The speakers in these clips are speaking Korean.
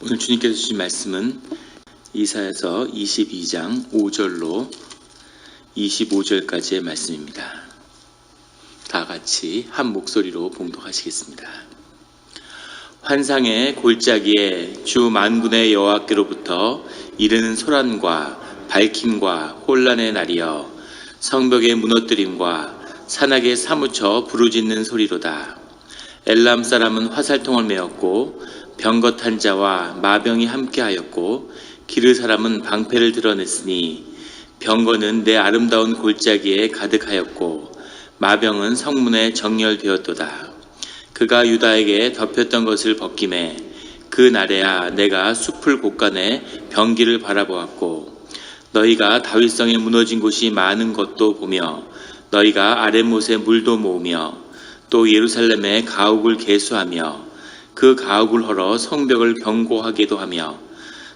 오늘 주님께서 주신 말씀은 이사야서 22장 5절로 25절까지의 말씀입니다. 다 같이 한 목소리로 봉독하시겠습니다. 환상의 골짜기에 주 만군의 여호와께로부터 이르는 소란과 밝힘과 혼란의 날이여, 성벽의 무너뜨림과 산악에 사무쳐 부르짖는 소리로다. 엘람 사람은 화살통을 메었고 병거탄 자와 마병이 함께하였고 기르 사람은 방패를 드러냈으니, 병거는 내 아름다운 골짜기에 가득하였고 마병은 성문에 정렬되었도다. 그가 유다에게 덮였던 것을 벗김에 그 날에야 내가 숲을 곳간에 병기를 바라보았고, 너희가 다윗성에 무너진 곳이 많은 것도 보며 너희가 아랫못에 물도 모으며 또 예루살렘의 가옥을 개수하며 그 가옥을 헐어 성벽을 견고하게도 하며,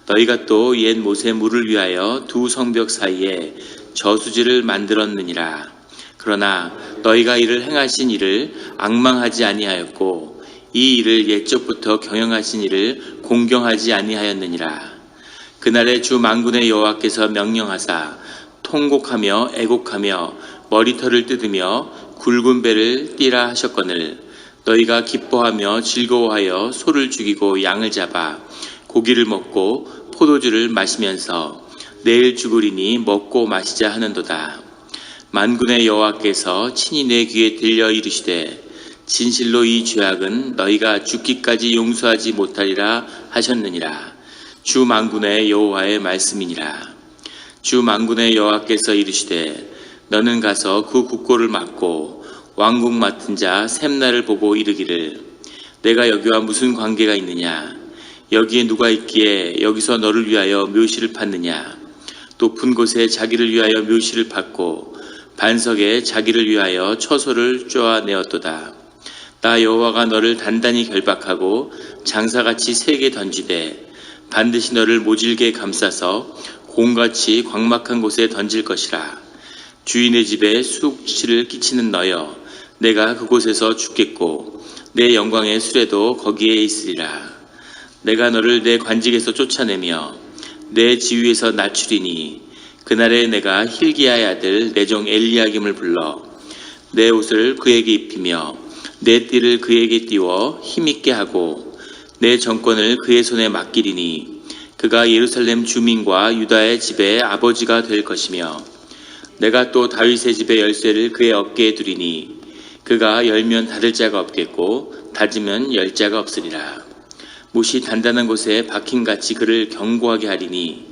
너희가 또 옛 못에 물을 위하여 두 성벽 사이에 저수지를 만들었느니라. 그러나 너희가 이를 행하신 이를 앙망하지 아니하였고 이 일을 옛적부터 경영하신 이를 공경하지 아니하였느니라. 그날에 주 만군의 여호와께서 명령하사 통곡하며 애곡하며 머리털을 뜯으며 굵은 배를 띠라 하셨거늘, 너희가 기뻐하며 즐거워하여 소를 죽이고 양을 잡아 고기를 먹고 포도주를 마시면서 내일 죽으리니 먹고 마시자 하는도다. 만군의 여호와께서 친히 내 귀에 들려 이르시되, 진실로 이 죄악은 너희가 죽기까지 용서하지 못하리라 하셨느니라. 주 만군의 여호와의 말씀이니라. 주 만군의 여호와께서 이르시되, 너는 가서 그 국고를 막고 왕국 맡은 자 셈나를 보고 이르기를, 내가 여기와 무슨 관계가 있느냐? 여기에 누가 있기에 여기서 너를 위하여 묘시를 팠느냐? 높은 곳에 자기를 위하여 묘시를 팠고 반석에 자기를 위하여 처소를 쪼아내었도다. 나 여호와가 너를 단단히 결박하고 장사같이 세게 던지되 반드시 너를 모질게 감싸서 공같이 광막한 곳에 던질 것이라. 주인의 집에 숙취를 끼치는 너여, 내가 그곳에서 죽겠고 내 영광의 수레도 거기에 있으리라. 내가 너를 내 관직에서 쫓아내며 내 지위에서 낮추리니, 그날에 내가 힐기야의 아들 내 종 엘리야김을 불러 내 옷을 그에게 입히며 내 띠를 그에게 띄워 힘있게 하고 내 정권을 그의 손에 맡기리니, 그가 예루살렘 주민과 유다의 집의 아버지가 될 것이며, 내가 또 다윗의 집의 열쇠를 그의 어깨에 두리니, 그가 열면 닫을 자가 없겠고 닫으면 열 자가 없으리라. 못이 단단한 곳에 박힘같이 그를 견고하게 하리니,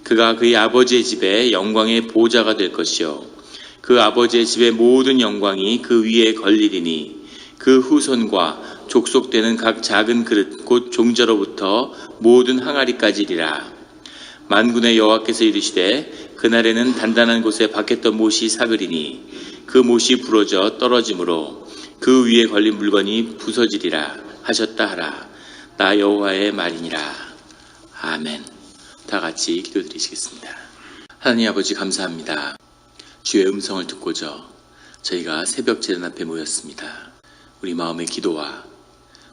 그가 그의 아버지의 집에 영광의 보호자가 될 것이요, 그 아버지의 집의 모든 영광이 그 위에 걸리리니, 그 후손과 족속되는 각 작은 그릇 곧 종자로부터 모든 항아리까지리라. 만군의 여호와께서 이르시되, 그날에는 단단한 곳에 박혔던 못이 사그리니 그 못이 부러져 떨어지므로 그 위에 걸린 물건이 부서지리라 하셨다 하라. 나 여호와의 말이니라. 아멘. 다 같이 기도드리시겠습니다. 하나님 아버지, 감사합니다. 주의 음성을 듣고자 저희가 새벽 제단 앞에 모였습니다. 우리 마음의 기도와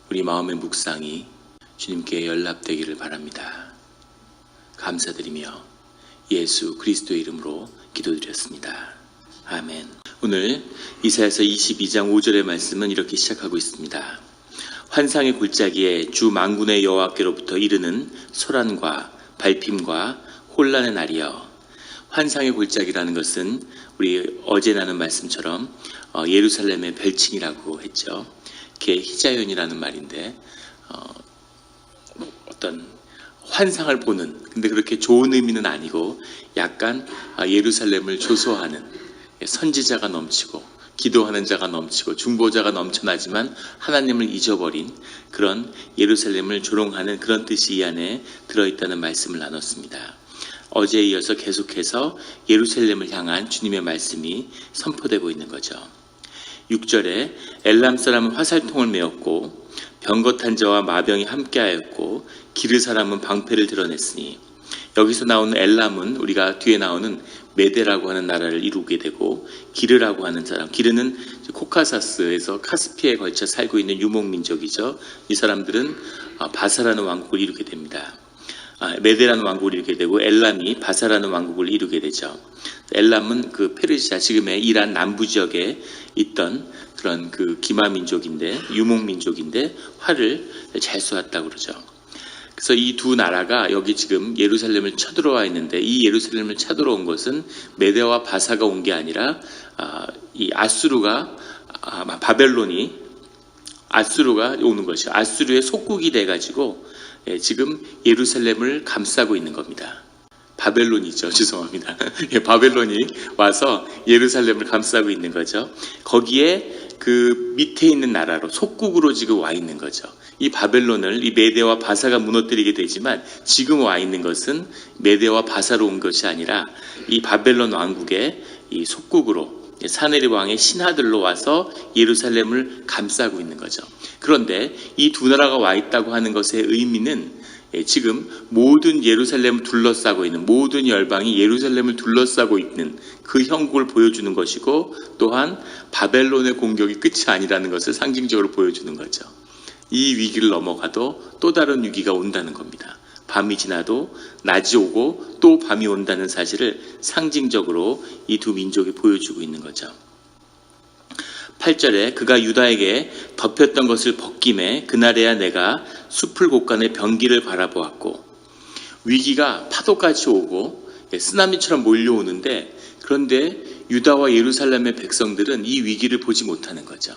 우리 마음의 묵상이 주님께 연락되기를 바랍니다. 감사드리며 예수 그리스도의 이름으로 기도드렸습니다. 아멘. 오늘 이사야서 22장 5절의 말씀은 이렇게 시작하고 있습니다. 환상의 골짜기에 주 만군의 여호와께로부터 이르는 소란과 발핌과 혼란의 날이여. 환상의 골짜기라는 것은 우리 어제 나눈 말씀처럼 예루살렘의 별칭이라고 했죠. 그게 히자연이라는 말인데 어떤 환상을 보는, 근데 그렇게 좋은 의미는 아니고 약간 예루살렘을 조소하는, 선지자가 넘치고 기도하는 자가 넘치고 중보자가 넘쳐나지만 하나님을 잊어버린 그런 예루살렘을 조롱하는 그런 뜻이 이 안에 들어있다는 말씀을 나눴습니다. 어제에 이어서 계속해서 예루살렘을 향한 주님의 말씀이 선포되고 있는 거죠. 6절에 엘람 사람은 화살통을 메었고 병거탄 자와 마병이 함께하였고 기르 사람은 방패를 드러냈으니, 여기서 나오는 엘람은 우리가 뒤에 나오는 메데라고 하는 나라를 이루게 되고, 기르라고 하는 사람, 기르는 코카사스에서 카스피에 걸쳐 살고 있는 유목민족이죠. 이 사람들은 바사라는 왕국을 이루게 됩니다. 메데라는 왕국을 이루게 되고, 엘람이 바사라는 왕국을 이루게 되죠. 엘람은 그 페르시아, 지금의 이란 남부 지역에 있던 그런 그 기마 민족인데, 유목 민족인데 활을 잘 쏘았다고 그러죠. 그래서 이 두 나라가 여기 지금 예루살렘을 쳐들어와 있는데, 이 예루살렘을 쳐들어온 것은 메데와 바사가 온 게 아니라 이 아수르가 아수르가 오는 것이죠. 아수르의 속국이 돼가지고 지금 예루살렘을 감싸고 있는 겁니다. 바벨론이죠. 죄송합니다. 바벨론이 와서 예루살렘을 감싸고 있는 거죠. 거기에 그 밑에 있는 나라로 속국으로 지금 와 있는 거죠. 이 바벨론을 이 메데와 바사가 무너뜨리게 되지만, 지금 와 있는 것은 메데와 바사로 온 것이 아니라 이 바벨론 왕국의 이 속국으로 사네립 왕의 신하들로 와서 예루살렘을 감싸고 있는 거죠. 그런데 이 두 나라가 와 있다고 하는 것의 의미는 지금 모든 예루살렘을 둘러싸고 있는, 모든 열방이 예루살렘을 둘러싸고 있는 그 형국을 보여주는 것이고, 또한 바벨론의 공격이 끝이 아니라는 것을 상징적으로 보여주는 거죠. 이 위기를 넘어가도 또 다른 위기가 온다는 겁니다. 밤이 지나도 낮이 오고 또 밤이 온다는 사실을 상징적으로 이 두 민족이 보여주고 있는 거죠. 8절에 그가 유다에게 덮였던 것을 벗김에 그날에야 내가 숲을 곳간의 병기를 바라보았고, 위기가 파도같이 오고 쓰나미처럼 몰려오는데, 그런데 유다와 예루살렘의 백성들은 이 위기를 보지 못하는 거죠.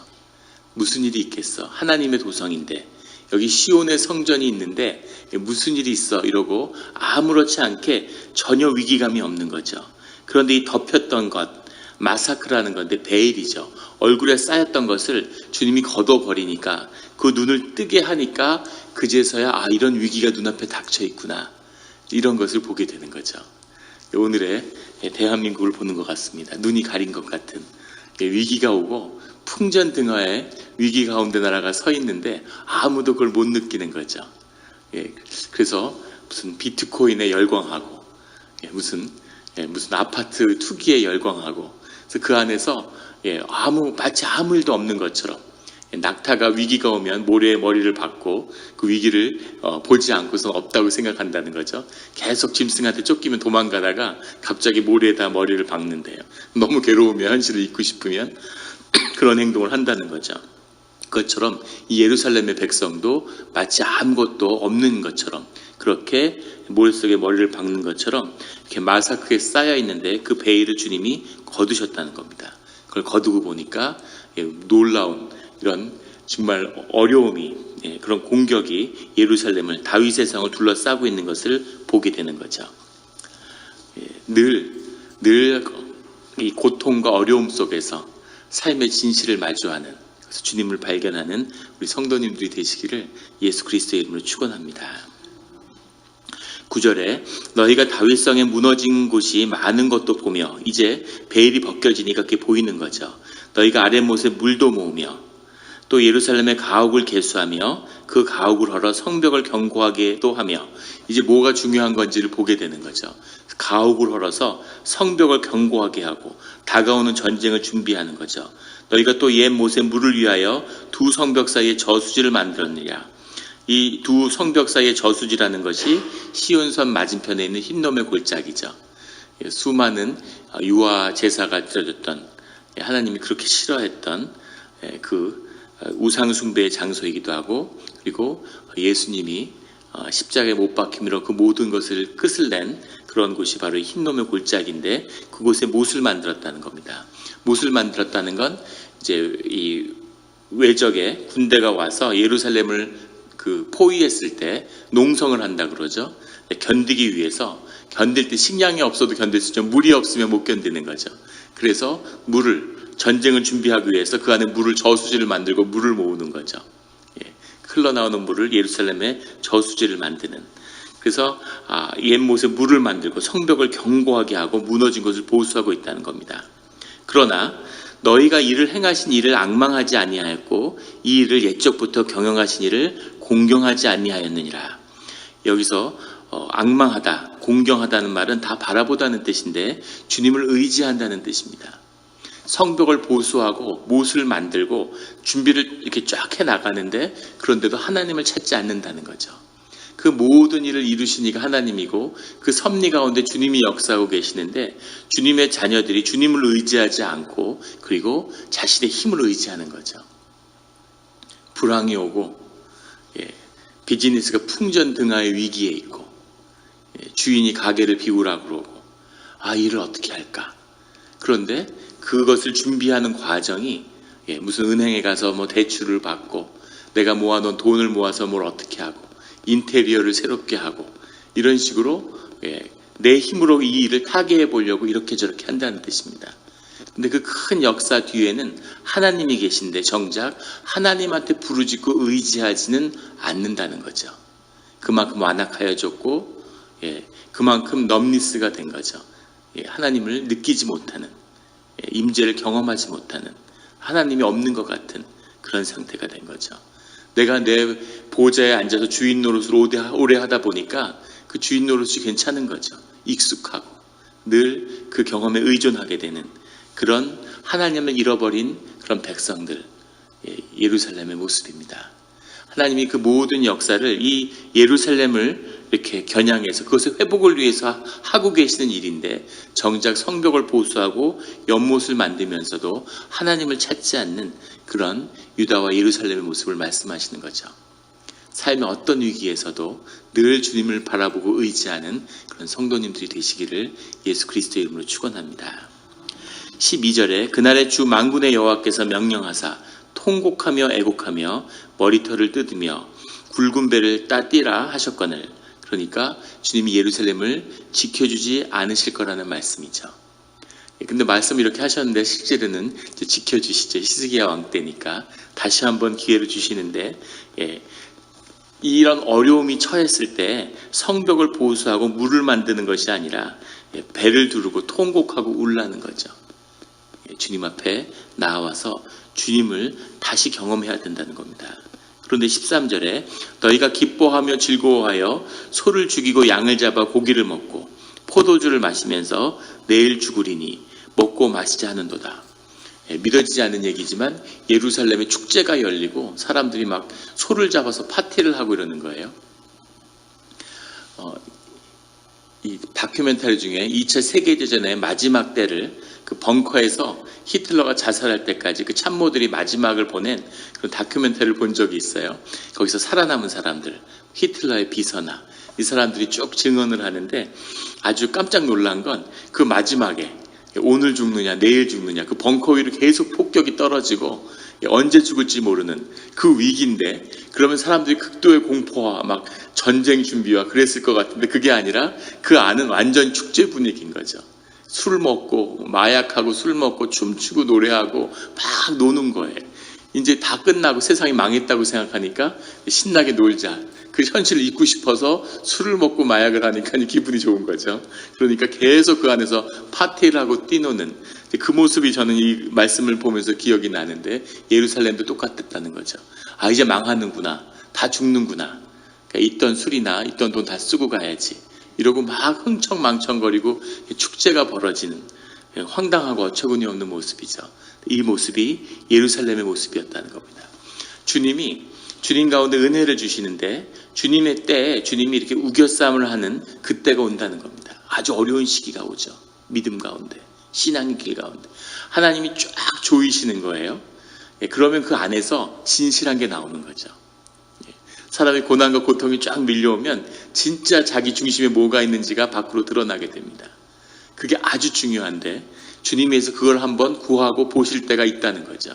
무슨 일이 있겠어? 하나님의 도성인데, 여기 시온의 성전이 있는데 무슨 일이 있어? 이러고 아무렇지 않게 전혀 위기감이 없는 거죠. 그런데 이 덮였던 것, 마사크라는 건데 베일이죠. 얼굴에 쌓였던 것을 주님이 걷어버리니까, 그 눈을 뜨게 하니까 그제서야 이런 위기가 눈앞에 닥쳐 있구나, 이런 것을 보게 되는 거죠. 오늘의 대한민국을 보는 것 같습니다. 눈이 가린 것 같은 위기가 오고 풍전등화에 위기 가운데 나라가 서 있는데 아무도 그걸 못 느끼는 거죠. 그래서 무슨 비트코인에 열광하고 무슨 아파트 투기에 열광하고, 그래서 그 안에서 마치 아무 일도 없는 것처럼, 낙타가 위기가 오면 모래에 머리를 박고 그 위기를 보지 않고서 없다고 생각한다는 거죠. 계속 짐승한테 쫓기면 도망가다가 갑자기 모래에다 머리를 박는데요. 너무 괴로우면, 현실을 잊고 싶으면 그런 행동을 한다는 거죠. 그것처럼 이 예루살렘의 백성도 마치 아무것도 없는 것처럼, 그렇게 모래 속에 머리를 박는 것처럼 이렇게 마사크에 쌓여 있는데 그 베일을 주님이 거두셨다는 겁니다. 그걸 거두고 보니까 놀라운 이런 정말 어려움이, 그런 공격이 예루살렘을, 다윗의 성을 둘러싸고 있는 것을 보게 되는 거죠. 늘 이 고통과 어려움 속에서 삶의 진실을 마주하는, 그래서 주님을 발견하는 우리 성도님들이 되시기를 예수 그리스도의 이름으로 축원합니다. 9절에 너희가 다윗성에 무너진 곳이 많은 것도 보며, 이제 베일이 벗겨지니까 그게 보이는 거죠. 너희가 아랫못에 물도 모으며 또 예루살렘의 가옥을 개수하며 그 가옥을 헐어 성벽을 견고하게도 하며, 이제 뭐가 중요한 건지를 보게 되는 거죠. 가옥을 헐어서 성벽을 견고하게 하고 다가오는 전쟁을 준비하는 거죠. 너희가 또 옛 못에 물을 위하여 두 성벽 사이에 저수지를 만들었느냐. 이 두 성벽 사이의 저수지라는 것이 시온선 맞은편에 있는 흰놈의 골짜기죠. 수많은 유아 제사가 드려졌던, 하나님이 그렇게 싫어했던 그 우상 숭배의 장소이기도 하고, 그리고 예수님이 십자가에 못 박힘으로 그 모든 것을 끝을 낸 그런 곳이 바로 흰놈의 골짜기인데, 그곳에 못을 만들었다는 겁니다. 못을 만들었다는 건 이제 이 외적의 군대가 와서 예루살렘을 그 포위했을 때 농성을 한다 그러죠. 견디기 위해서, 견딜 때 식량이 없어도 견딜 수 있죠. 물이 없으면 못 견디는 거죠. 그래서 전쟁을 준비하기 위해서 그 안에 저수지를 만들고 물을 모으는 거죠. 흘러나오는 물을 예루살렘의 저수지를 만드는. 그래서 옛 못에 물을 만들고 성벽을 견고하게 하고 무너진 것을 보수하고 있다는 겁니다. 그러나 너희가 이를 행하신 일을 앙망하지 아니하였고 이 일을 옛적부터 경영하신 일을 공경하지 아니하였느니라. 여기서 앙망하다, 공경하다는 말은 다 바라보다는 뜻인데 주님을 의지한다는 뜻입니다. 성벽을 보수하고 못을 만들고 준비를 이렇게 쫙 해나가는데 그런데도 하나님을 찾지 않는다는 거죠. 그 모든 일을 이루시니까 하나님이고 그 섭리 가운데 주님이 역사하고 계시는데 주님의 자녀들이 주님을 의지하지 않고 그리고 자신의 힘을 의지하는 거죠. 불황이 오고 비즈니스가 풍전등화의 위기에 있고 주인이 가게를 비우라고 그러고 일을 어떻게 할까? 그런데 그것을 준비하는 과정이 무슨 은행에 가서 뭐 대출을 받고 내가 모아놓은 돈을 모아서 뭘 어떻게 하고 인테리어를 새롭게 하고 이런 식으로 내 힘으로 이 일을 타개해 보려고 이렇게 저렇게 한다는 뜻입니다. 근데 그 큰 역사 뒤에는 하나님이 계신데 정작 하나님한테 부르짖고 의지하지는 않는다는 거죠. 그만큼 완악하여졌고 그만큼 넘리스가 된 거죠. 하나님을 느끼지 못하는, 임재를 경험하지 못하는, 하나님이 없는 것 같은 그런 상태가 된 거죠. 내가 내 보좌에 앉아서 주인 노릇을 오래 하다 보니까 그 주인 노릇이 괜찮은 거죠. 익숙하고 늘 그 경험에 의존하게 되는 그런 하나님을 잃어버린 그런 백성들, 예루살렘의 모습입니다. 하나님이 그 모든 역사를 이 예루살렘을 이렇게 겨냥해서 그것의 회복을 위해서 하고 계시는 일인데 정작 성벽을 보수하고 연못을 만들면서도 하나님을 찾지 않는 그런 유다와 예루살렘의 모습을 말씀하시는 거죠. 삶의 어떤 위기에서도 늘 주님을 바라보고 의지하는 그런 성도님들이 되시기를 예수 그리스도의 이름으로 축원합니다. 12절에 그날의 주 만군의 여호와께서 명령하사 통곡하며 애곡하며 머리털을 뜯으며 굵은 배를 따띠라 하셨거늘. 그러니까 주님이 예루살렘을 지켜주지 않으실 거라는 말씀이죠. 근데 말씀 이렇게 하셨는데 실제로는 지켜주시죠. 히스기야 왕 때니까 다시 한번 기회를 주시는데 이런 어려움이 처했을 때 성벽을 보수하고 물을 만드는 것이 아니라 배를 두르고 통곡하고 울라는 거죠. 주님 앞에 나와서 주님을 다시 경험해야 된다는 겁니다. 그런데 13절에 너희가 기뻐하며 즐거워하여 소를 죽이고 양을 잡아 고기를 먹고 포도주를 마시면서 내일 죽으리니 먹고 마시자 하는도다. 믿어지지 않는 얘기지만 예루살렘에 축제가 열리고 사람들이 막 소를 잡아서 파티를 하고 이러는 거예요. 이 다큐멘터리 중에 2차 세계대전의 마지막 때를 그 벙커에서 히틀러가 자살할 때까지 그 참모들이 마지막을 보낸 그런 다큐멘터리를 본 적이 있어요. 거기서 살아남은 사람들, 히틀러의 비서나 이 사람들이 쭉 증언을 하는데 아주 깜짝 놀란 건 그 마지막에 오늘 죽느냐 내일 죽느냐 그 벙커 위로 계속 폭격이 떨어지고 언제 죽을지 모르는 그 위기인데 그러면 사람들이 극도의 공포와 막 전쟁 준비와 그랬을 것 같은데 그게 아니라 그 안은 완전 축제 분위기인 거죠. 술 먹고 마약하고 술 먹고 춤추고 노래하고 막 노는 거예요. 이제 다 끝나고 세상이 망했다고 생각하니까 신나게 놀자. 그 현실을 잊고 싶어서 술을 먹고 마약을 하니까 기분이 좋은 거죠. 그러니까 계속 그 안에서 파티를 하고 뛰노는 그 모습이 저는 이 말씀을 보면서 기억이 나는데 예루살렘도 똑같았다는 거죠. 이제 망하는구나. 다 죽는구나. 그러니까 있던 술이나 있던 돈 다 쓰고 가야지. 이러고 막 흥청망청거리고 축제가 벌어지는 황당하고 어처구니 없는 모습이죠. 이 모습이 예루살렘의 모습이었다는 겁니다. 주님 가운데 은혜를 주시는데 주님의 때에 주님이 이렇게 우겨싸움을 하는 그때가 온다는 겁니다. 아주 어려운 시기가 오죠. 믿음 가운데, 신앙의 길 가운데 하나님이 쫙 조이시는 거예요. 그러면 그 안에서 진실한 게 나오는 거죠. 사람의 고난과 고통이 쫙 밀려오면 진짜 자기 중심에 뭐가 있는지가 밖으로 드러나게 됩니다. 그게 아주 중요한데 주님에서 그걸 한번 구하고 보실 때가 있다는 거죠.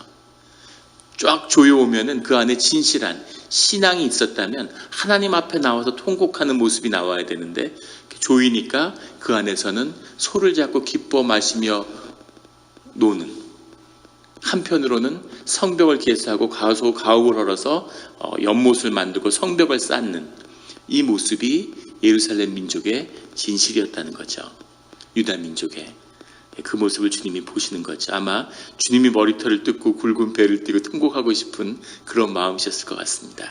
쫙 조여오면은 그 안에 진실한 신앙이 있었다면 하나님 앞에 나와서 통곡하는 모습이 나와야 되는데 조이니까 그 안에서는 소를 잡고 기뻐 마시며 노는, 한편으로는 성벽을 개수하고 가옥을 헐어서 연못을 만들고 성벽을 쌓는 이 모습이 예루살렘 민족의 진실이었다는 거죠. 유다 민족의 그 모습을 주님이 보시는 거죠. 아마 주님이 머리털을 뜯고 굵은 배를 띠고 통곡하고 싶은 그런 마음이셨을 것 같습니다.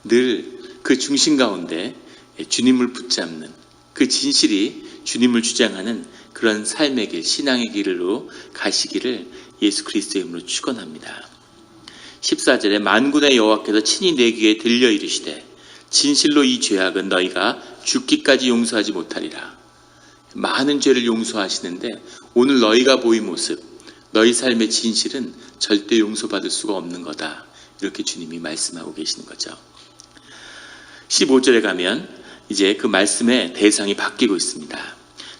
늘 그 중심 가운데 주님을 붙잡는 그 진실이 주님을 주장하는 그런 삶의 길, 신앙의 길로 가시기를 예수 그리스도의 이름으로 축원합니다. 14절에 만군의 여호와께서 친히 내 귀에 들려 이르시되 진실로 이 죄악은 너희가 죽기까지 용서하지 못하리라. 많은 죄를 용서하시는데 오늘 너희가 보인 모습, 너희 삶의 진실은 절대 용서받을 수가 없는 거다. 이렇게 주님이 말씀하고 계시는 거죠. 15절에 가면 이제 그 말씀의 대상이 바뀌고 있습니다.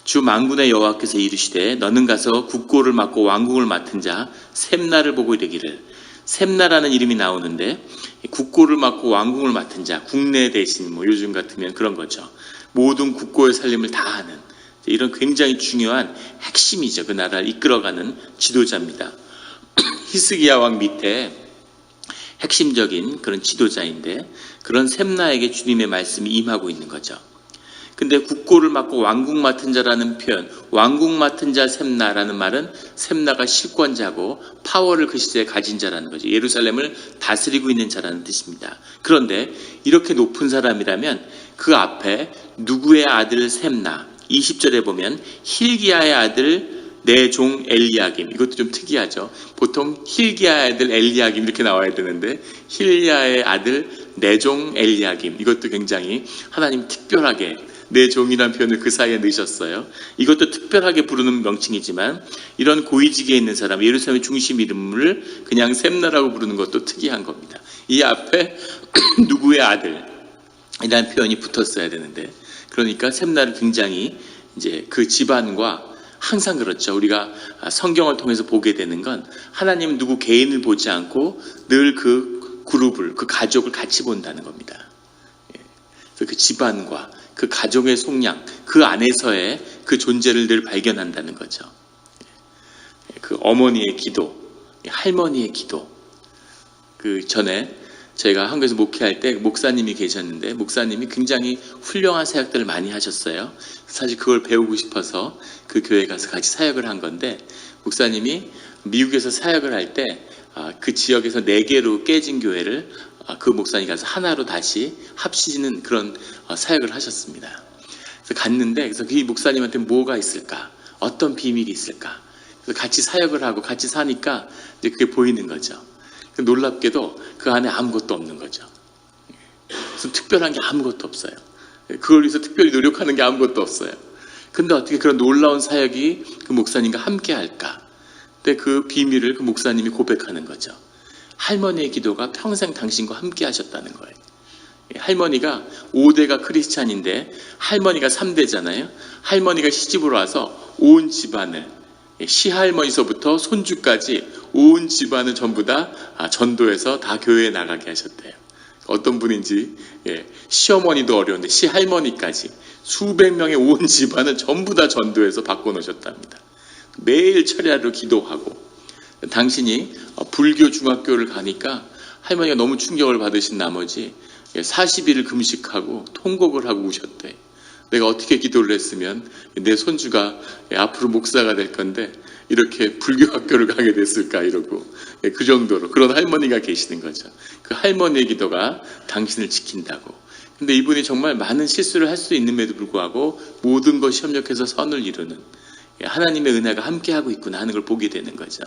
주 만군의 여호와께서 이르시되 너는 가서 국고를 맡고 왕궁을 맡은 자 셈나를 보고 이르기를. 셈나라는 이름이 나오는데 국고를 맡고 왕궁을 맡은 자, 국내 대신 요즘 같으면 그런 거죠. 모든 국고의 살림을 다 하는 이런 굉장히 중요한 핵심이죠. 그 나라를 이끌어가는 지도자입니다. 히스기야 왕 밑에 핵심적인 그런 지도자인데 그런 셈나에게 주님의 말씀이 임하고 있는 거죠. 근데 국고를 맡고 왕궁 맡은 자라는 표현, 왕궁 맡은 자 셈나라는 말은 셈나가 실권자고 파워를 그 시대에 가진 자라는 거죠. 예루살렘을 다스리고 있는 자라는 뜻입니다. 그런데 이렇게 높은 사람이라면 그 앞에 누구의 아들 셈나, 20절에 보면 힐기야의 아들 내 종 엘리야김, 이것도 좀 특이하죠. 보통 힐기야의 아들 엘리야김 이렇게 나와야 되는데 힐기야의 아들 내 종 엘리야김, 이것도 굉장히 하나님 특별하게 내 종이라는 표현을 그 사이에 넣으셨어요. 이것도 특별하게 부르는 명칭이지만 이런 고위직에 있는 사람, 예루살렘의 중심 이름을 그냥 셈나라고 부르는 것도 특이한 겁니다. 이 앞에 누구의 아들이라는 표현이 붙었어야 되는데, 그러니까 셈나를 굉장히 이제 그 집안과 항상 그렇죠. 우리가 성경을 통해서 보게 되는 건 하나님은 누구 개인을 보지 않고 늘 그 그룹을, 그 가족을 같이 본다는 겁니다. 그 집안과 그 가족의 속량, 그 안에서의 그 존재를 늘 발견한다는 거죠. 그 어머니의 기도, 할머니의 기도. 그 전에 저희가 한국에서 목회할 때 목사님이 계셨는데 목사님이 굉장히 훌륭한 사역들을 많이 하셨어요. 사실 그걸 배우고 싶어서 그 교회에 가서 같이 사역을 한 건데, 목사님이 미국에서 사역을 할 때 그 지역에서 4개로 깨진 교회를 그 목사님이 가서 하나로 다시 합치는 그런 사역을 하셨습니다. 그래서 갔는데, 그래서 그 목사님한테 뭐가 있을까? 어떤 비밀이 있을까? 그래서 같이 사역을 하고 같이 사니까 이제 그게 보이는 거죠. 놀랍게도 그 안에 아무것도 없는 거죠. 그래서 특별한 게 아무것도 없어요. 그걸 위해서 특별히 노력하는 게 아무것도 없어요. 근데 어떻게 그런 놀라운 사역이 그 목사님과 함께 할까? 근데 그 비밀을 그 목사님이 고백하는 거죠. 할머니의 기도가 평생 당신과 함께 하셨다는 거예요. 할머니가 5대가 크리스찬인데 할머니가 3대잖아요. 할머니가 시집으로 와서 온 집안을, 시할머니서부터 손주까지 온 집안을 전부 다 전도해서 다 교회에 나가게 하셨대요. 어떤 분인지, 시어머니도 어려운데 시할머니까지 수백 명의 온 집안을 전부 다 전도해서 바꿔놓으셨답니다. 매일 철야로 기도하고, 당신이 불교 중학교를 가니까 할머니가 너무 충격을 받으신 나머지 40일을 금식하고 통곡을 하고 우셨대. 내가 어떻게 기도를 했으면 내 손주가 앞으로 목사가 될 건데 이렇게 불교 학교를 가게 됐을까, 이러고 그 정도로 그런 할머니가 계시는 거죠. 그 할머니의 기도가 당신을 지킨다고. 근데 이분이 정말 많은 실수를 할 수 있음에도 불구하고 모든 것이 협력해서 선을 이루는 하나님의 은혜가 함께하고 있구나 하는 걸 보게 되는 거죠.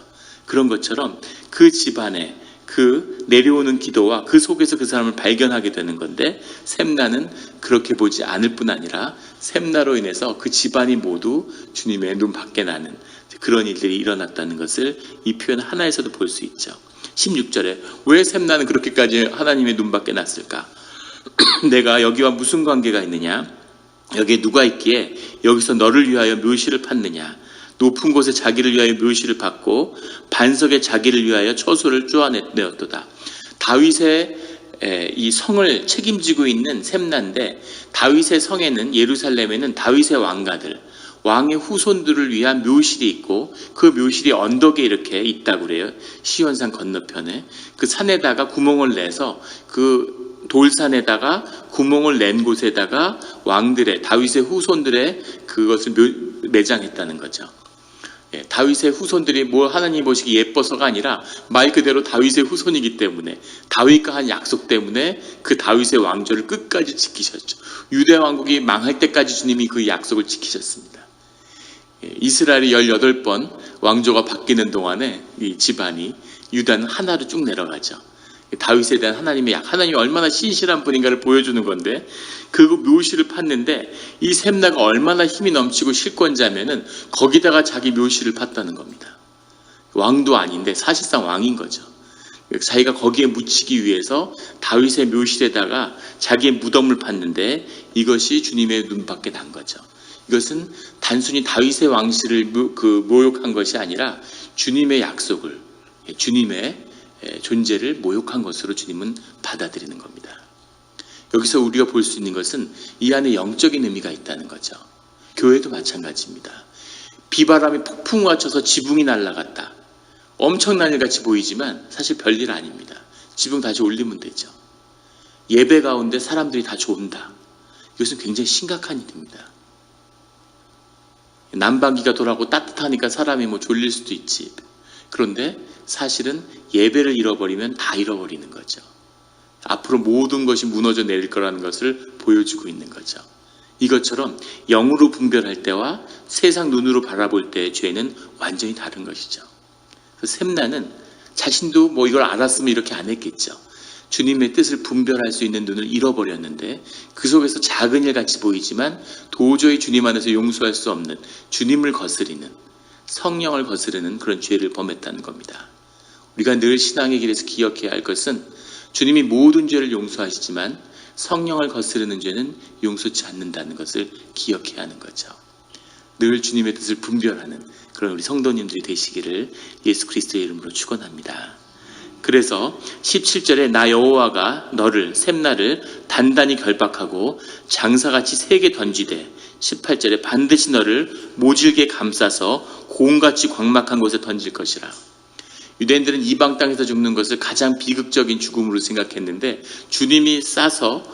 그런 것처럼 그 집안에 그 내려오는 기도와 그 속에서 그 사람을 발견하게 되는 건데, 셈나는 그렇게 보지 않을 뿐 아니라 셈나로 인해서 그 집안이 모두 주님의 눈 밖에 나는 그런 일들이 일어났다는 것을 이 표현 하나에서도 볼 수 있죠. 16절에 왜 셈나는 그렇게까지 하나님의 눈 밖에 났을까? 내가 여기와 무슨 관계가 있느냐? 여기에 누가 있기에 여기서 너를 위하여 묘시를 팠느냐? 높은 곳에 자기를 위하여 묘시를 받고 반석에 자기를 위하여 처소를 쪼아내었도다. 다윗의 이 성을 책임지고 있는 셈나인데, 다윗의 성에는, 예루살렘에는 다윗의 왕가들, 왕의 후손들을 위한 묘실이 있고 그 묘실이 언덕에 이렇게 있다고 그래요. 시온산 건너편에 그 산에다가 구멍을 내서 그 돌산에다가 구멍을 낸 곳에다가 왕들의, 다윗의 후손들의 그것을 매장했다는 거죠. 다윗의 후손들이 뭐 하나님 보시기 예뻐서가 아니라 말 그대로 다윗의 후손이기 때문에, 다윗과 한 약속 때문에 그 다윗의 왕조를 끝까지 지키셨죠. 유대 왕국이 망할 때까지 주님이 그 약속을 지키셨습니다. 이스라엘이 18번 왕조가 바뀌는 동안에 이 집안이, 유다는 하나로 쭉 내려가죠. 다윗에 대한 하나님이 얼마나 신실한 분인가를 보여주는 건데, 그 묘시를 팠는데 이 셈나가 얼마나 힘이 넘치고 실권자면은 거기다가 자기 묘시를 팠다는 겁니다. 왕도 아닌데 사실상 왕인 거죠. 자기가 거기에 묻히기 위해서 다윗의 묘실에다가 자기의 무덤을 팠는데 이것이 주님의 눈밖에 난 거죠. 이것은 단순히 다윗의 왕실을 모욕한 것이 아니라 주님의 약속을, 주님의 존재를 모욕한 것으로 주님은 받아들이는 겁니다. 여기서 우리가 볼 수 있는 것은 이 안에 영적인 의미가 있다는 거죠. 교회도 마찬가지입니다. 비바람이 폭풍과 쳐서 지붕이 날아갔다. 엄청난 일같이 보이지만 사실 별일 아닙니다. 지붕 다시 올리면 되죠. 예배 가운데 사람들이 다 좋은다. 이것은 굉장히 심각한 일입니다. 난방기가 돌아오고 따뜻하니까 사람이 뭐 졸릴 수도 있지. 그런데 사실은 예배를 잃어버리면 다 잃어버리는 거죠. 앞으로 모든 것이 무너져 내릴 거라는 것을 보여주고 있는 거죠. 이것처럼 영으로 분별할 때와 세상 눈으로 바라볼 때의 죄는 완전히 다른 것이죠. 셈나는 자신도 뭐 이걸 알았으면 이렇게 안 했겠죠. 주님의 뜻을 분별할 수 있는 눈을 잃어버렸는데 그 속에서 작은 일 같이 보이지만 도저히 주님 안에서 용서할 수 없는, 주님을 거스리는, 성령을 거스르는 그런 죄를 범했다는 겁니다. 우리가 늘 신앙의 길에서 기억해야 할 것은 주님이 모든 죄를 용서하시지만 성령을 거스르는 죄는 용서치 않는다는 것을 기억해야 하는 거죠. 늘 주님의 뜻을 분별하는 그런 우리 성도님들이 되시기를 예수 그리스도의 이름으로 축원합니다. 그래서 17절에 나 여호와가 너를, 셈나를 단단히 결박하고 장사같이 세게 던지되, 18절에 반드시 너를 모질게 감싸서 공같이 광막한 곳에 던질 것이라. 유대인들은 이방 땅에서 죽는 것을 가장 비극적인 죽음으로 생각했는데 주님이 싸서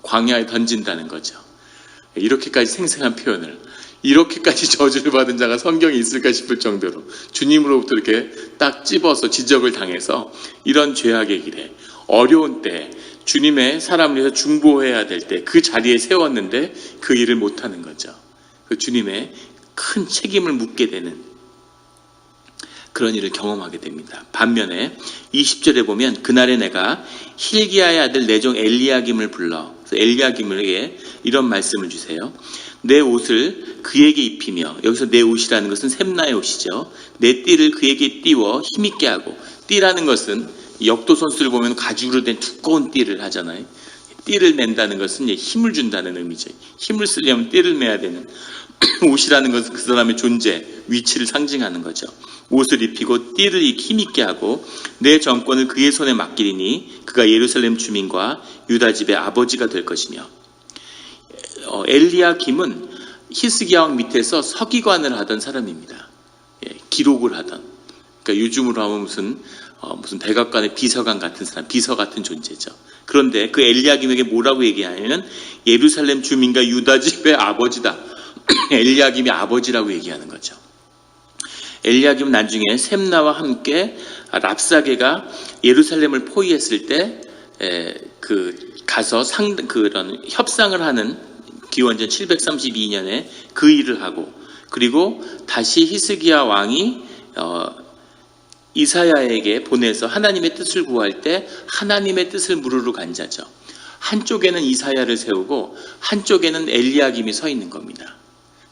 광야에 던진다는 거죠. 이렇게까지 생생한 표현을, 이렇게까지 저주를 받은 자가 성경에 있을까 싶을 정도로 주님으로부터 이렇게 딱 찝어서 지적을 당해서 이런 죄악의 길에, 어려운 때, 주님의 사람을 위해서 중보해야 될 때 그 자리에 세웠는데 그 일을 못하는 거죠. 그 주님의 큰 책임을 묻게 되는 그런 일을 경험하게 됩니다. 반면에 20절에 보면 그날에 내가 힐기야의 아들 내 종 엘리야김을 불러, 엘리야김에게 이런 말씀을 주세요. 내 옷을 그에게 입히며, 여기서 내 옷이라는 것은 셈나의 옷이죠. 내 띠를 그에게 띄워 힘있게 하고, 띠라는 것은 역도 선수를 보면 가죽으로 된 두꺼운 띠를 하잖아요. 띠를 낸다는 것은 힘을 준다는 의미죠. 힘을 쓰려면 띠를 매야 되는 옷이라는 것은 그 사람의 존재, 위치를 상징하는 거죠. 옷을 입히고 띠를 힘있게 하고 내 정권을 그의 손에 맡기리니 그가 예루살렘 주민과 유다 집의 아버지가 될 것이며. 엘리야김은 히스기야 왕 밑에서 서기관을 하던 사람입니다. 기록을 하던. 그러니까 요즘으로 하면 무슨 백악관의 비서관 같은 사람, 비서 같은 존재죠. 그런데 그 엘리야김에게 뭐라고 얘기하냐면 예루살렘 주민과 유다 집의 아버지다. 엘리야김이 아버지라고 얘기하는 거죠. 엘리야김은 나중에 셈나와 함께 랍사게가 예루살렘을 포위했을 때 가서 그런 협상을 하는 기원전 732년에 그 일을 하고, 그리고 다시 히스기야 왕이 이사야에게 보내서 하나님의 뜻을 구할 때 하나님의 뜻을 물으러 간 자죠. 한쪽에는 이사야를 세우고 한쪽에는 엘리야김이 서 있는 겁니다.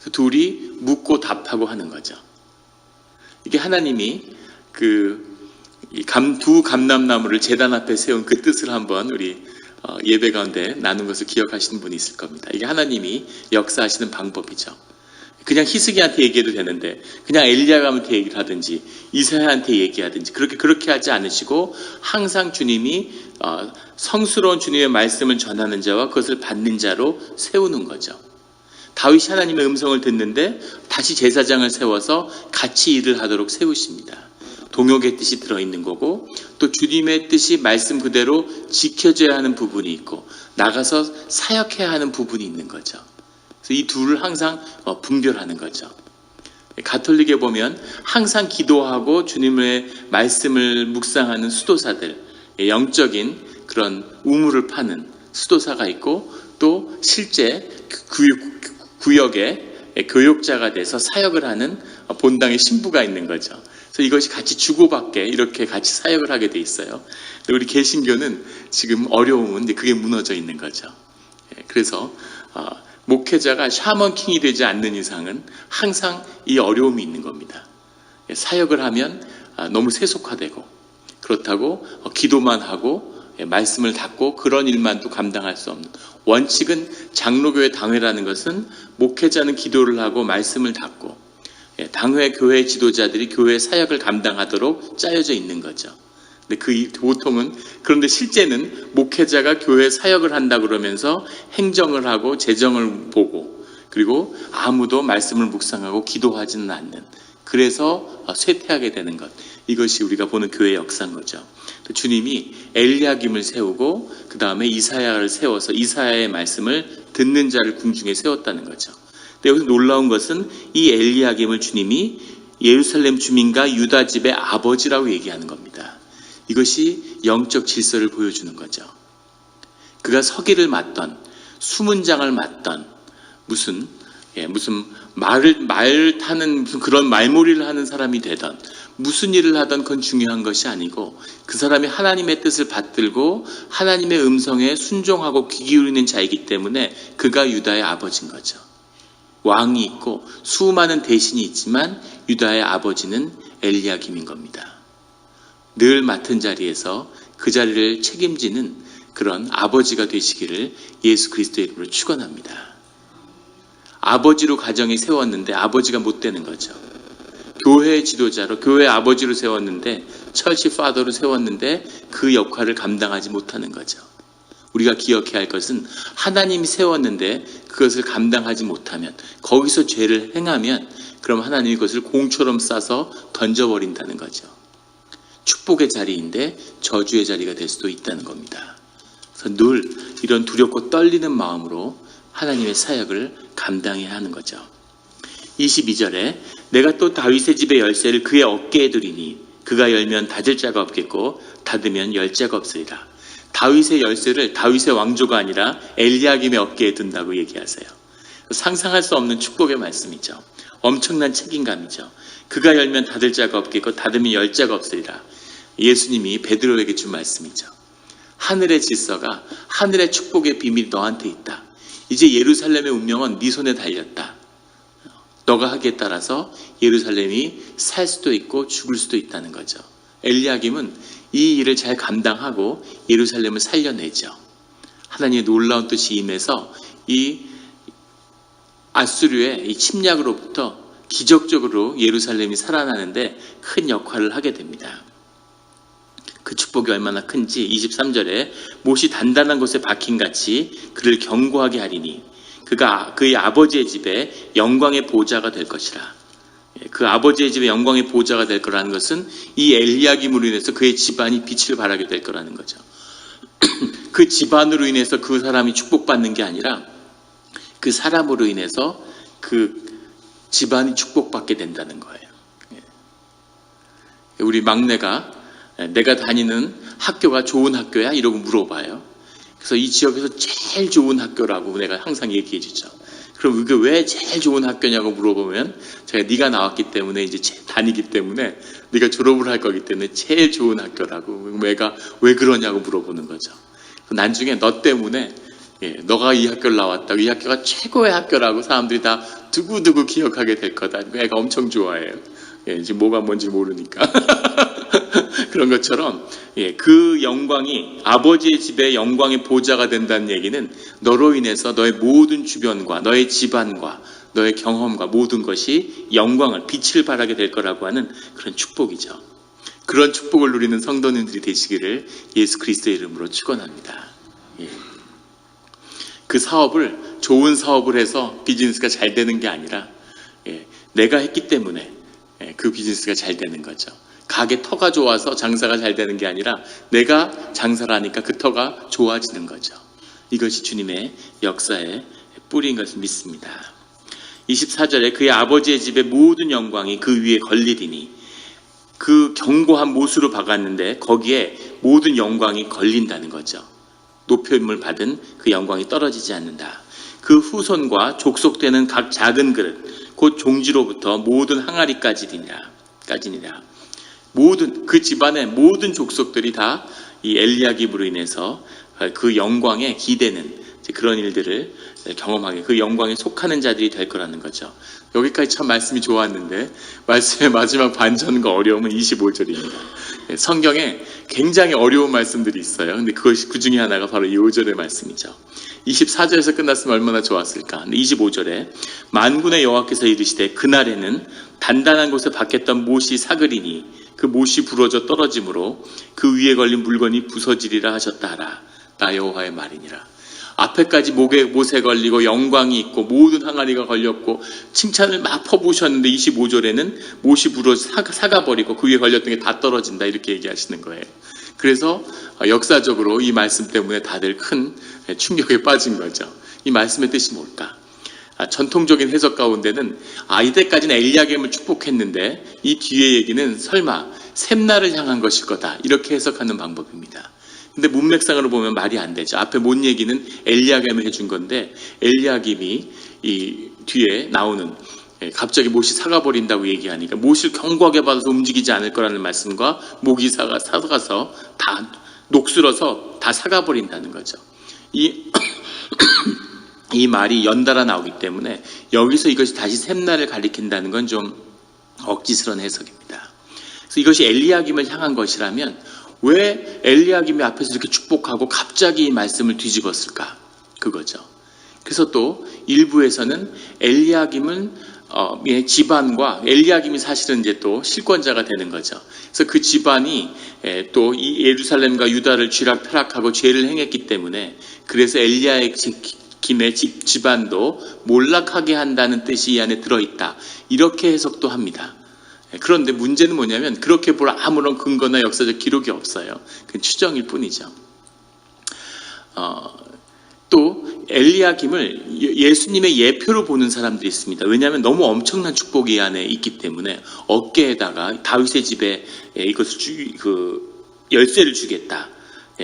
그 둘이 묻고 답하고 하는 거죠. 이게 하나님이 두 감람나무를 제단 앞에 세운 그 뜻을 한번 우리 예배 가운데 나눈 것을 기억하시는 분이 있을 겁니다. 이게 하나님이 역사하시는 방법이죠. 그냥 히스기야한테 얘기해도 되는데 그냥 엘리야한테 얘기를 하든지 이사야한테 얘기하든지 그렇게 하지 않으시고 항상 주님이 성스러운 주님의 말씀을 전하는 자와 그것을 받는 자로 세우는 거죠. 다윗이 하나님의 음성을 듣는데 다시 제사장을 세워서 같이 일을 하도록 세우십니다. 동역의 뜻이 들어있는 거고 또 주님의 뜻이 말씀 그대로 지켜져야 하는 부분이 있고 나가서 사역해야 하는 부분이 있는 거죠. 그래서 이 둘을 항상 분별하는 거죠. 가톨릭에 보면 항상 기도하고 주님의 말씀을 묵상하는 수도사들, 영적인 그런 우물을 파는 수도사가 있고, 또 실제 구역에 교역자가 돼서 사역을 하는 본당의 신부가 있는 거죠. 그래서 이것이 같이 주고받게 이렇게 같이 사역을 하게 돼 있어요. 우리 개신교는 지금 어려움은 그게 무너져 있는 거죠. 그래서 목회자가 샤먼 킹이 되지 않는 이상은 항상 이 어려움이 있는 겁니다. 사역을 하면 너무 세속화되고, 그렇다고 기도만 하고 말씀을 닫고 그런 일만도 감당할 수 없는, 원칙은 장로교회 당회라는 것은 목회자는 기도를 하고 말씀을 닫고 당회 교회 지도자들이 교회 사역을 감당하도록 짜여져 있는 거죠. 근데 그 보통은, 그런데 실제는 목회자가 교회 사역을 한다 그러면서 행정을 하고 재정을 보고, 그리고 아무도 말씀을 묵상하고 기도하지는 않는, 그래서 쇠퇴하게 되는 것, 이것이 우리가 보는 교회의 역사인 거죠. 주님이 엘리야김을 세우고 그 다음에 이사야를 세워서 이사야의 말씀을 듣는 자를 궁중에 세웠다는 거죠. 근데 여기서 놀라운 것은 이 엘리야김을 주님이 예루살렘 주민과 유다 집의 아버지라고 얘기하는 겁니다. 이것이 영적 질서를 보여주는 거죠. 그가 서기를 맡던, 수문장을 맡던, 무슨 말 타는 무슨 그런 말몰이를 하는 사람이 되던, 무슨 일을 하던 그건 중요한 것이 아니고, 그 사람이 하나님의 뜻을 받들고 하나님의 음성에 순종하고 귀 기울이는 자이기 때문에 그가 유다의 아버지인 거죠. 왕이 있고 수많은 대신이 있지만 유다의 아버지는 엘리야김인 겁니다. 늘 맡은 자리에서 그 자리를 책임지는 그런 아버지가 되시기를 예수 그리스도의 이름으로 축원합니다. 아버지로 가정이 세웠는데 아버지가 못 되는 거죠. 교회 지도자로, 교회 아버지로 세웠는데, 처치 파더로 세웠는데 그 역할을 감당하지 못하는 거죠. 우리가 기억해야 할 것은 하나님이 세웠는데 그것을 감당하지 못하면, 거기서 죄를 행하면, 그럼 하나님이 그것을 공처럼 싸서 던져버린다는 거죠. 축복의 자리인데 저주의 자리가 될 수도 있다는 겁니다. 그래서 늘 이런 두렵고 떨리는 마음으로 하나님의 사역을 감당해야 하는 거죠. 22절에 내가 또 다윗의 집의 열쇠를 그의 어깨에 두리니 그가 열면 닫을 자가 없겠고 닫으면 열 자가 없으리라. 다윗의 열쇠를 다윗의 왕조가 아니라 엘리야김의 어깨에 둔다고 얘기하세요. 상상할 수 없는 축복의 말씀이죠. 엄청난 책임감이죠. 그가 열면 닫을 자가 없겠고 닫으면 열 자가 없으리라. 예수님이 베드로에게 준 말씀이죠. 하늘의 질서가, 하늘의 축복의 비밀이 너한테 있다. 이제 예루살렘의 운명은 네 손에 달렸다. 너가 하기에 따라서 예루살렘이 살 수도 있고 죽을 수도 있다는 거죠. 엘리야김은 이 일을 잘 감당하고 예루살렘을 살려내죠. 하나님의 놀라운 뜻이 임해서 이 아수르의 이 침략으로부터 기적적으로 예루살렘이 살아나는데 큰 역할을 하게 됩니다. 그 축복이 얼마나 큰지 23절에 못이 단단한 곳에 박힌같이 그를 견고하게 하리니 그가 그의 아버지의 집에 영광의 보좌가 될 것이라. 그 아버지의 집에 영광의 보좌가 될 거라는 것은 이 엘리야김으로 인해서 그의 집안이 빛을 발하게 될 거라는 거죠. 그 집안으로 인해서 그 사람이 축복받는 게 아니라 그 사람으로 인해서 그 집안이 축복받게 된다는 거예요. 우리 막내가 내가 다니는 학교가 좋은 학교야? 이러고 물어봐요. 그래서 이 지역에서 제일 좋은 학교라고 내가 항상 얘기해 주죠. 그럼 이게 왜 제일 좋은 학교냐고 물어보면 제가 네가 나왔기 때문에 이제 다니기 때문에 네가 졸업을 할 거기 때문에 제일 좋은 학교라고, 내가 왜 그러냐고 물어보는 거죠. 나중에 너 때문에 너가 이 학교를 나왔다고 이 학교가 최고의 학교라고 사람들이 다 두고두고 기억하게 될 거다. 애가 엄청 좋아해요. 지금 뭐가 뭔지 모르니까. 그런 것처럼 그 영광이 아버지의 집에 영광의 보좌가 된다는 얘기는 너로 인해서 너의 모든 주변과 너의 집안과 너의 경험과 모든 것이 영광을, 빛을 발하게 될 거라고 하는 그런 축복이죠. 그런 축복을 누리는 성도님들이 되시기를 예수 그리스도의 이름으로 축원합니다. 그 사업을, 좋은 사업을 해서 비즈니스가 잘 되는 게 아니라 내가 했기 때문에 그 비즈니스가 잘 되는 거죠. 가게 터가 좋아서 장사가 잘 되는 게 아니라 내가 장사를 하니까 그 터가 좋아지는 거죠. 이것이 주님의 역사의 뿌리인 것을 믿습니다. 24절에 그의 아버지의 집의 모든 영광이 그 위에 걸리리니, 그 견고한 못으로 박았는데 거기에 모든 영광이 걸린다는 거죠. 높임을 받은 그 영광이 떨어지지 않는다. 그 후손과 족속되는 각 작은 그릇 곧 종지로부터 모든 항아리까지니라. 모든 그 집안의 모든 족속들이 다 이 엘리야김으로 인해서 그 영광에 기대는 그런 일들을 경험하게, 그 영광에 속하는 자들이 될 거라는 거죠. 여기까지 참 말씀이 좋았는데 말씀의 마지막 반전과 어려움은 25절입니다. 성경에 굉장히 어려운 말씀들이 있어요. 근데 그것이 그 중에 하나가 바로 이 5절의 말씀이죠. 24절에서 끝났으면 얼마나 좋았을까. 근데 25절에 만군의 여호와께서 이르시되 그날에는 단단한 곳에 박혔던 못이 사그리니 그 못이 부러져 떨어짐으로 그 위에 걸린 물건이 부서지리라 하셨다 하라. 나 여호와의 말이니라. 앞에까지 못에 걸리고 영광이 있고 모든 항아리가 걸렸고 칭찬을 막 퍼부으셨는데 25절에는 못이 부러져 사가버리고 그 위에 걸렸던 게 다 떨어진다, 이렇게 얘기하시는 거예요. 그래서 역사적으로 이 말씀 때문에 다들 큰 충격에 빠진 거죠. 이 말씀의 뜻이 뭘까? 전통적인 해석 가운데는 이때까지는 엘리야김을 축복했는데 이 뒤에 얘기는 설마 샘날을 향한 것일 거다, 이렇게 해석하는 방법입니다. 근데 문맥상으로 보면 말이 안 되죠. 앞에 못 얘기는 엘리야김이 해준 건데 에리야김이 이 뒤에 나오는 갑자기 못이 사가버린다고 얘기하니까 못을 견고하게 받아서 움직이지 않을 거라는 말씀과 목이 사가서 다 녹슬어서 다 사가버린다는 거죠. 이 말이 연달아 나오기 때문에 여기서 이것이 다시 샘날을 가리킨다는 건 좀 억지스러운 해석입니다. 그래서 이것이 엘리야김을 향한 것이라면 왜 엘리야김이 앞에서 이렇게 축복하고 갑자기 이 말씀을 뒤집었을까? 그거죠. 그래서 또 일부에서는 엘리야김은 집안과 엘리야김이 사실은 이제 또 실권자가 되는 거죠. 그래서 그 집안이 또 이 예루살렘과 유다를 쥐락펴락하고 죄를 행했기 때문에 그래서 엘리야김의 집안도 몰락하게 한다는 뜻이 이 안에 들어있다, 이렇게 해석도 합니다. 그런데 문제는 뭐냐면 그렇게 볼 아무런 근거나 역사적 기록이 없어요. 그건 추정일 뿐이죠. 또 엘리야김을 예수님의 예표로 보는 사람들이 있습니다. 왜냐하면 너무 엄청난 축복이 이 안에 있기 때문에 어깨에다가 다윗의 집에 이것을 열쇠를 주겠다,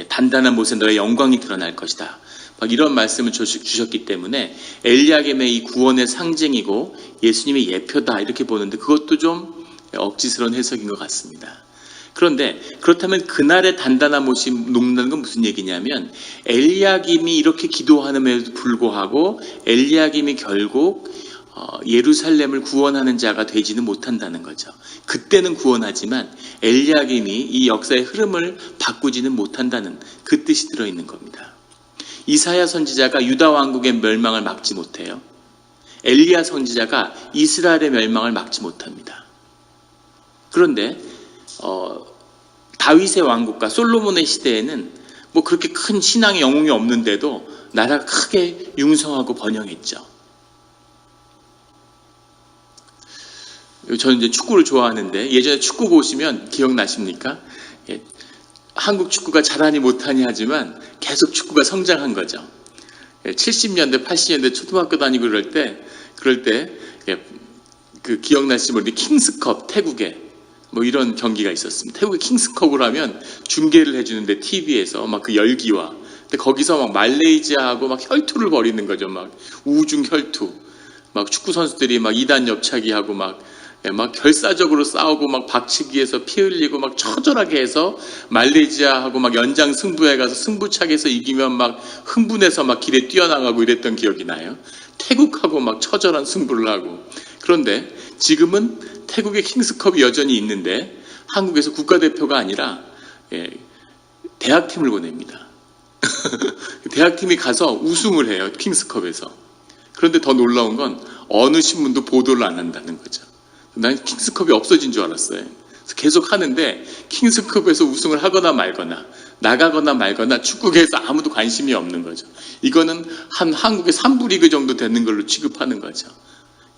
단단한 못에 너의 영광이 드러날 것이다, 막 이런 말씀을 주셨기 때문에 엘리야김의 이 구원의 상징이고 예수님의 예표다, 이렇게 보는데 그것도 좀 억지스러운 해석인 것 같습니다. 그런데 그렇다면 그날의 단단한 못이 녹는다는 건 무슨 얘기냐면 엘리야김이 이렇게 기도하는데도 불구하고 엘리야김이 결국 예루살렘을 구원하는 자가 되지는 못한다는 거죠. 그때는 구원하지만 엘리야김이 이 역사의 흐름을 바꾸지는 못한다는 그 뜻이 들어있는 겁니다. 이사야 선지자가 유다 왕국의 멸망을 막지 못해요. 엘리야 선지자가 이스라엘의 멸망을 막지 못합니다. 그런데 다윗의 왕국과 솔로몬의 시대에는 뭐 그렇게 큰 신앙의 영웅이 없는데도 나라가 크게 융성하고 번영했죠. 저는 이제 축구를 좋아하는데 예전에 축구 보시면 기억나십니까? 한국 축구가 잘하니 못하니 하지만 계속 축구가 성장한 거죠. 70년대, 80년대 초등학교 다니고 그럴 때 그 기억나시지 모르겠는데 킹스컵, 태국에 뭐 이런 경기가 있었습니다. 태국의 킹스컵을 하면 중계를 해주는데 TV에서 막 그 열기와, 근데 거기서 막 말레이시아하고 막 혈투를 벌이는 거죠. 막 우중 혈투, 막 축구 선수들이 막 2단 옆차기하고 막 결사적으로 싸우고 막 박치기에서 피 흘리고 막 처절하게 해서 말레이시아하고 막 연장 승부에 가서 승부차기에서 이기면 막 흥분해서 막 길에 뛰어나가고 이랬던 기억이 나요. 태국하고 막 처절한 승부를 하고. 그런데 지금은 태국의 킹스컵이 여전히 있는데 한국에서 국가대표가 아니라 대학팀을 보냅니다. 대학팀이 가서 우승을 해요, 킹스컵에서. 그런데 더 놀라운 건 어느 신문도 보도를 안 한다는 거죠. 난 킹스컵이 없어진 줄 알았어요. 그래서 계속 하는데 킹스컵에서 우승을 하거나 말거나 나가거나 말거나 축구계에서 아무도 관심이 없는 거죠. 이거는 한 한국의 3부 리그 정도 되는 걸로 취급하는 거죠.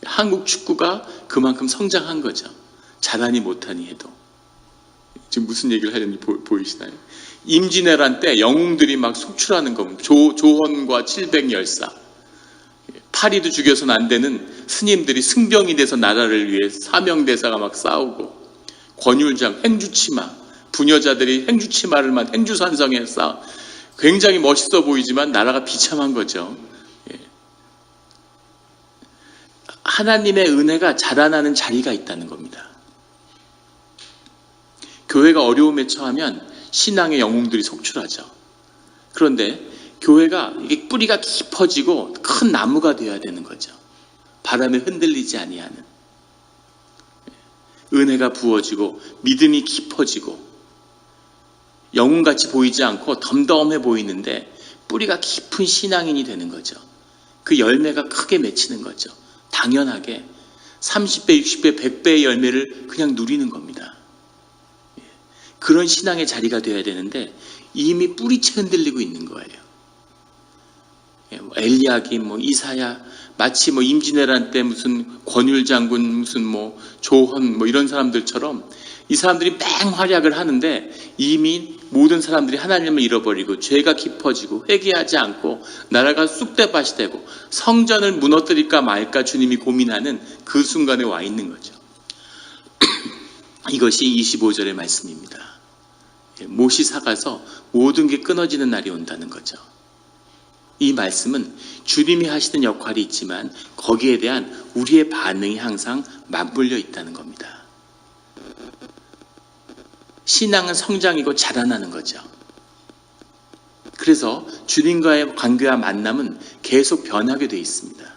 한국 축구가 그만큼 성장한 거죠. 잘하니 못하니 해도. 지금 무슨 얘기를 하려는지 보이시나요? 임진왜란 때 영웅들이 막 속출하는 겁니다. 조헌과 700열사, 파리도 죽여서는 안 되는 스님들이 승병이 돼서 나라를 위해 사명대사가 막 싸우고, 권율장 행주치마, 부녀자들이 행주치마를만 행주산성에 싸 굉장히 멋있어 보이지만 나라가 비참한 거죠. 하나님의 은혜가 자라나는 자리가 있다는 겁니다. 교회가 어려움에 처하면 신앙의 영웅들이 속출하죠. 그런데 교회가 이게 뿌리가 깊어지고 큰 나무가 되어야 되는 거죠. 바람에 흔들리지 아니하는. 은혜가 부어지고 믿음이 깊어지고 영웅같이 보이지 않고 덤덤해 보이는데 뿌리가 깊은 신앙인이 되는 거죠. 그 열매가 크게 맺히는 거죠. 당연하게 30배, 60배, 100배의 열매를 그냥 누리는 겁니다. 그런 신앙의 자리가 되어야 되는데 이미 뿌리채 흔들리고 있는 거예요. 엘리야kim, 이사야, 마치 임진왜란 때 무슨 권율 장군, 무슨 조헌 이런 사람들처럼 이 사람들이 맹활약을 하는데 이미 모든 사람들이 하나님을 잃어버리고 죄가 깊어지고 회개하지 않고 나라가 쑥대밭이 되고 성전을 무너뜨릴까 말까 주님이 고민하는 그 순간에 와 있는 거죠. 이것이 25절의 말씀입니다. 못이 삭아서 모든 게 끊어지는 날이 온다는 거죠. 이 말씀은 주님이 하시는 역할이 있지만 거기에 대한 우리의 반응이 항상 맞물려 있다는 겁니다. 신앙은 성장이고 자라나는 거죠. 그래서 주님과의 관계와 만남은 계속 변하게 되어 있습니다.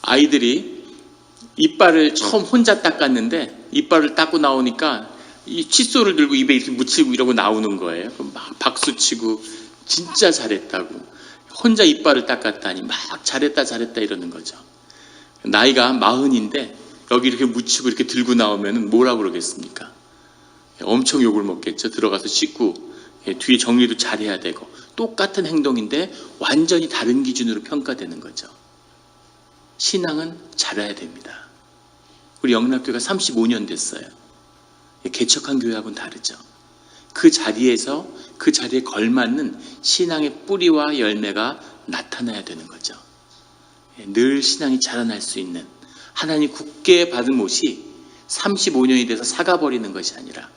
아이들이 이빨을 처음 혼자 닦았는데 이빨을 닦고 나오니까 이 칫솔을 들고 입에 이렇게 묻히고 이러고 나오는 거예요. 막 박수치고 진짜 잘했다고. 혼자 이빨을 닦았다니 막 잘했다 이러는 거죠. 나이가 40인데 여기 이렇게 묻히고 이렇게 들고 나오면 뭐라고 그러겠습니까? 엄청 욕을 먹겠죠. 들어가서 씻고 뒤에 정리도 잘해야 되고 똑같은 행동인데 완전히 다른 기준으로 평가되는 거죠. 신앙은 자라야 됩니다. 우리 영락교회가 35년 됐어요. 개척한 교회하고는 다르죠. 그 자리에서 그 자리에 걸맞는 신앙의 뿌리와 열매가 나타나야 되는 거죠. 늘 신앙이 자라날 수 있는 하나님 굳게 받은 못이 35년이 돼서 삭아버리는 것이 아니라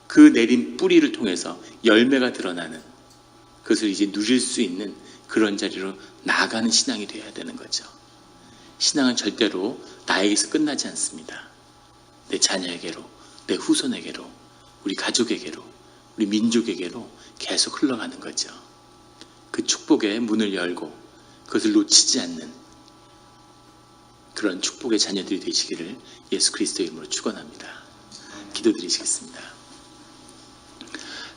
그 내린 뿌리를 통해서 열매가 드러나는 그것을 이제 누릴 수 있는 그런 자리로 나아가는 신앙이 되어야 되는 거죠. 신앙은 절대로 나에게서 끝나지 않습니다. 내 자녀에게로, 내 후손에게로, 우리 가족에게로, 우리 민족에게로 계속 흘러가는 거죠. 그 축복의 문을 열고 그것을 놓치지 않는 그런 축복의 자녀들이 되시기를 예수 그리스도의 이름으로 축원합니다. 기도드리시겠습니다.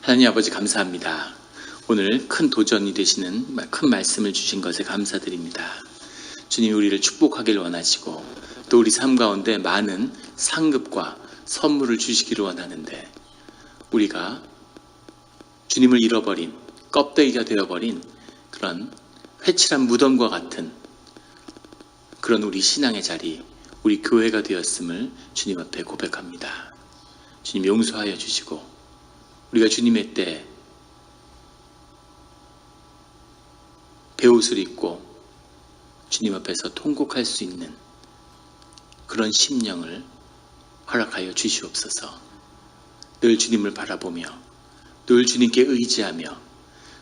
하나님 아버지 감사합니다. 오늘 큰 도전이 되시는 큰 말씀을 주신 것에 감사드립니다. 주님이 우리를 축복하기를 원하시고 또 우리 삶 가운데 많은 상급과 선물을 주시기를 원하는데 우리가 주님을 잃어버린 껍데기가 되어버린 그런 회칠한 무덤과 같은 그런 우리 신앙의 자리, 우리 교회가 되었음을 주님 앞에 고백합니다. 주님 용서하여 주시고 우리가 주님의 때 베옷을 입고 주님 앞에서 통곡할 수 있는 그런 심령을 허락하여 주시옵소서. 늘 주님을 바라보며 늘 주님께 의지하며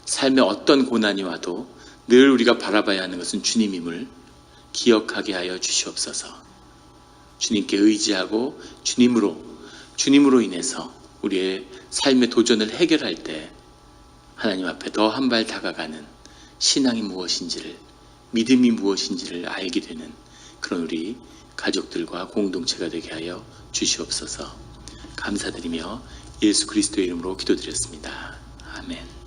삶에 어떤 고난이 와도 늘 우리가 바라봐야 하는 것은 주님임을 기억하게 하여 주시옵소서. 주님께 의지하고 주님으로 인해서 우리의 삶의 도전을 해결할 때 하나님 앞에 더 한 발 다가가는 신앙이 무엇인지를, 믿음이 무엇인지를 알게 되는 그런 우리 가족들과 공동체가 되게 하여 주시옵소서. 감사드리며 예수 그리스도의 이름으로 기도드렸습니다. 아멘.